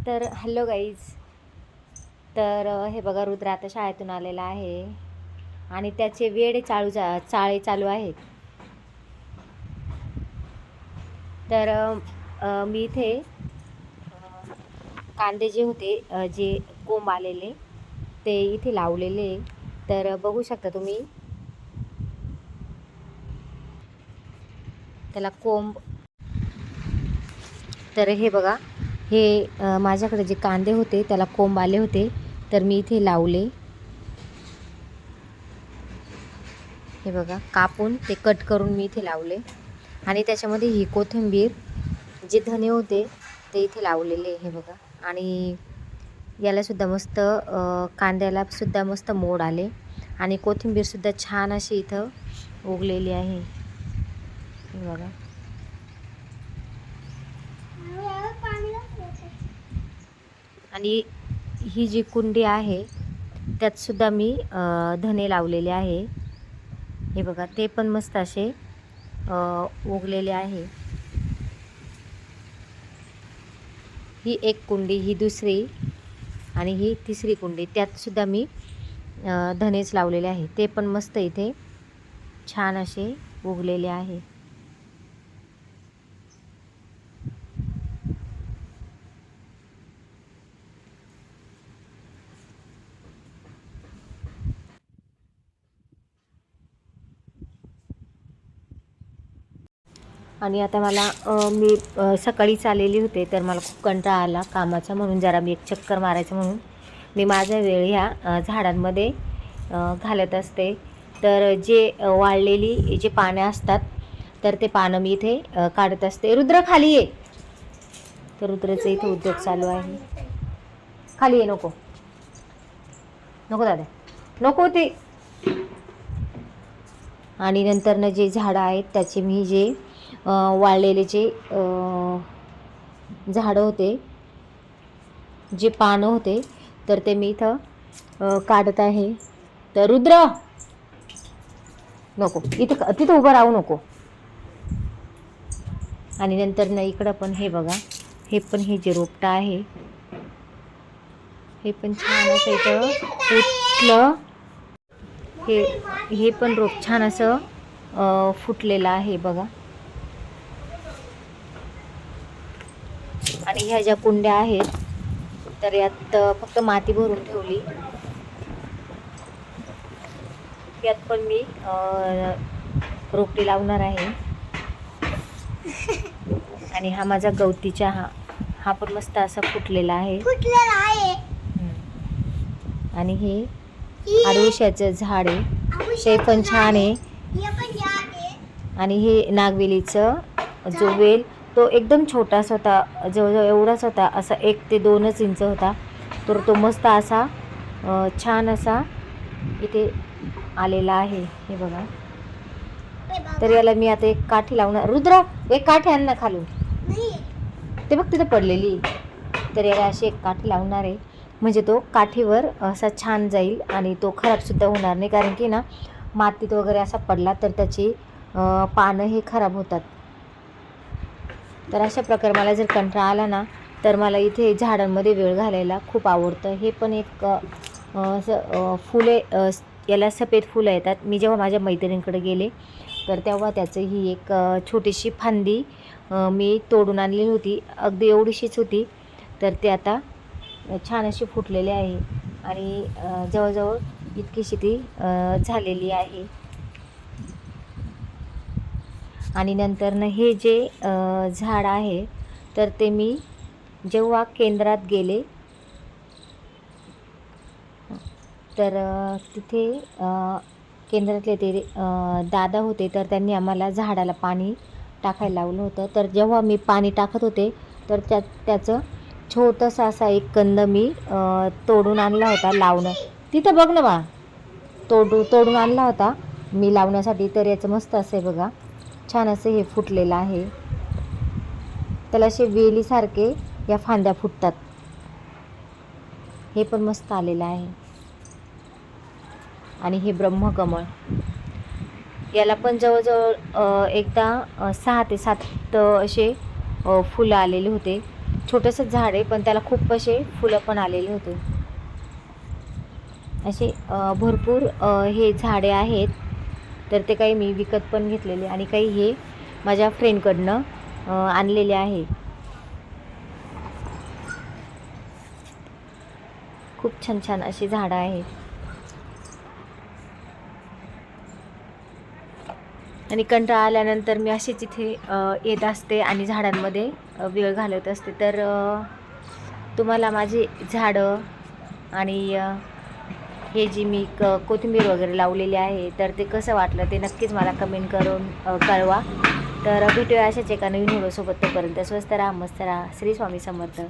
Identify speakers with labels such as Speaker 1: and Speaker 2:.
Speaker 1: तर hello guys. तर हे बघा, रुद्र आता शाळेतून आलेला आहे आणि त्याचे वेडे चाळे चालू आहेत. तर मी इथे कांदे जे होते, जे कोंब आलेले ते इथे लावलेले. तर बघू शकता तुम्ही, त्याला कोंब. तर हे बघा, हे माझ्याकडे जे कांदे होते त्याला कोंब आले होते, तर मी इथे लावले. हे बघा, कापून ते कट करून मी इथे लावले आणि त्याच्यामध्ये ही कोथिंबीर, जे धने होते ते इथे लावलेले. हे बघा, आणि याला सुद्धा मस्त, कांद्याला सुद्धा मस्त मोड आले आणि कोथिंबीर सुद्धा छान अशी इथं उगलेली आहे. हे बघा, आणि ही जी कुंडी आहे त्यात सुद्धा मी धने लावलेले आहे. हे बघा, ते पण मस्त असे उगलेले आहे. ही एक कुंडी, ही दुसरी आणि ही तिसरी कुंडी, त्यात सुद्धा मी धनेच लावलेले आहे. ते पण मस्त इथे छान असे उगलेले आहे. आणि आता मला मी सकाळीच आलेली होते, तर मला खूप कंटाळा आला कामाचा, म्हणून जरा मी एक चक्कर मारायचं म्हणून मी माझा वेळ ह्या झाडांमध्ये घालत असते. तर जे वाळलेली जे पानं असतात, तर ते पानं मी इथे काढत असते. रुद्र खाली ये. तर रुद्राचा इथे उद्योग चालू आहे. खाली ये. नको नको दादा, नको ते. आणि नंतरनं जे झाडं आहेत त्याचे मी जे वाळलेले जे झाडं होते, जे पानं होते, तर ते मी इथं काढत आहे. तर रुद्र नको, इथं तिथं उभं राहू नको. आणि नंतर ना इकडं पण हे बघा, हे पण हे जे रोपटं आहे हे पण छान असं इथं फुटलं. हे पण रोप छान असं फुटलेलं आहे बघा. आणि ह्या ज्या कुंड्या आहेत, तर यात फक्त माती भरून ठेवली. यात पण मी रोपटी लावणार आहे. आणि हा माझा गवती चहा, हा पण मस्त असा फुटलेला आहे. आणि हे अडुळशाचं झाड आहे, ते पण छान आहे. आणि हे नागवेलीचं जो वेल, तो एकदम छोटासा होता, जवळजवळ एवढाच होता, असा 1 ते 2 इंच होता. तर तो मस्त असा छान असा इथे आलेला आहे. हे बघा, तर याला मी आता एक काठी लावणार. रुद्र, एक काठी आण ना खालून, ते बघ तिथं पडलेली. तर याला अशी एक काठी लावणार आहे, म्हणजे तो काठीवर असा छान जाईल आणि तो खराबसुद्धा होणार नाही. कारण की ना, मातीत वगैरे असा पडला तर त्याची पानं हे खराब होतात. तर अशा प्रकारे मला जर कंटाळा आला ना, तर मला इथे झाडांमध्ये वेळ घालायला खूप आवडतं. हे पण एक असं फुले, याला सफेद फुलं येतात. मी जेव्हा माझ्या मैत्रिणींकडे गेले तर तेव्हा त्याचं ही एक छोटीशी फांदी मी तोडून आणलेली होती, अगदी एवढीशीच होती. तर ते आता छान अशी फुटलेली आहे आणि जवळजवळ इतकीशी ती झालेली आहे. आणि नंतरनं हे जे झाड आहे, तर ते मी जेव्हा केंद्रात गेले तर तिथे केंद्रातले ते दादा होते, तर त्यांनी आम्हाला झाडाला पाणी टाकायला लावलं होतं. तर जेव्हा मी पाणी टाकत होते, तर त्याचं छोटंसं असा एक कंद मी तोडून आणला होता लावणं. तिथं बघ ना बा, तोडून आणला होता मी लावण्यासाठी. तर याचं मस्त असं आहे बघा, छान असं हे फुटलेलं आहे. त्याला असे वेलीसारखे या फांद्या फुटतात. हे पण मस्त आलेलं आहे. आणि हे ब्रह्मकमळ, याला पण जवळजवळ एकदा 6 ते 7 असे फुलं आलेले होते. छोटंसं झाड आहे, पण त्याला खूप असे फुलं पण आलेले होते. असे भरपूर हे झाडे आहेत. तर ते काही मी विकत पण घेतलेले आणि काही हे माझ्या फ्रेंडकडनं आणलेले आहे. खूप छान छान अशी झाडं आहेत. आणि कंटाळा आल्यानंतर मी अशीच इथे येत असते आणि झाडांमध्ये वेळ घालवत असते. तर तुम्हाला माझी झाडं आणि हे जी मी कोथिंबीर वगैरे लावलेली आहे, तर ते कसं वाटलं ते नक्कीच मला कमेंट करून कळवा. तर भेटूया अशाच एका नवीन व्हिडिओसोबत. तोपर्यंत स्वस्त राहा, मस्त राहा. श्री स्वामी समर्थ.